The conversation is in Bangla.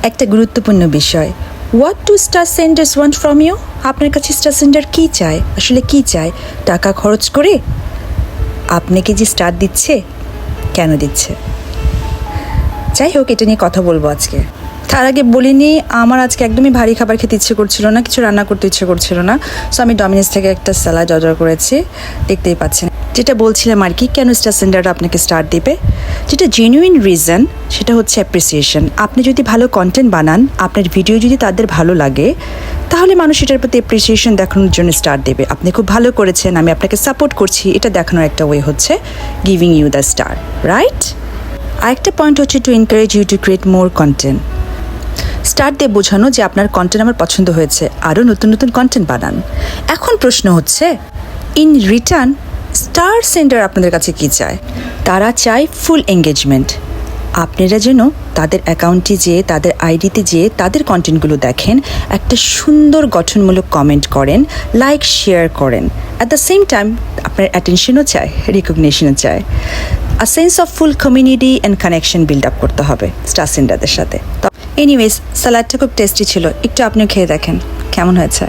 একটা গুরুত্বপূর্ণ বিষয়, what to star senders want from you. আপনার কাছে স্টার সেন্ডার কী চায়, আসলে কী চায়? টাকা খরচ করে আপনাকে যে স্টার দিচ্ছে, কেন দিচ্ছে? যাই হোক, এটা নিয়ে কথা বলবো আজকে। তার আগে বলিনি, আমার আজকে একদমই ভারী খাবার খেতে ইচ্ছে করছিল না, কিছু রান্না করতে ইচ্ছে করছিল না। সো আমি ডমিনোস থেকে একটা স্যালাড অর্ডার করেছি, দেখতেই পাচ্ছেন। যেটা বলছিলাম আর কি, কেন স্টার সেন্ডাররা আপনাকে স্টার দেবে, যেটা জেনুইন রিজন, সেটা হচ্ছে অ্যাপ্রিসিয়েশন। আপনি যদি ভালো কন্টেন্ট বানান, আপনার ভিডিও যদি তাদের ভালো লাগে, তাহলে মানুষ এটার প্রতি অ্যাপ্রিসিয়েশন দেখানোর জন্য স্টার দেবে। আপনি খুব ভালো করেছেন, আমি আপনাকে সাপোর্ট করছি, এটা দেখানোর একটা ওয়ে হচ্ছে giving you the star, right? আরেকটা পয়েন্ট হচ্ছে to encourage you to create more content. Star দিয়ে বোঝানো যে আপনার কন্টেন্ট আমার পছন্দ হয়েছে, আরও নতুন নতুন কন্টেন্ট বানান। এখন প্রশ্ন হচ্ছে, ইন রিটার্ন স্টার সেন্ডার আপনাদের কাছে কী চায়? তারা চায় ফুল এঙ্গেজমেন্ট। আপনারা যেন তাদের অ্যাকাউন্টে যেয়ে, তাদের আইডিতে যেয়ে তাদের কন্টেন্টগুলো দেখেন, একটা সুন্দর গঠনমূলক কমেন্ট করেন, লাইক শেয়ার করেন। অ্যাট দ্য সেম টাইম আপনার অ্যাটেনশনও চায়, রিকগনিশনও চায়। A sense of full community and connection build up করতে হবে স্টার সেন্ডারদের সাথে। এনিওয়েজ, স্যালাডটা খুব টেস্টি ছিল, একটু আপনিও খেয়ে দেখেন কেমন হয়েছে।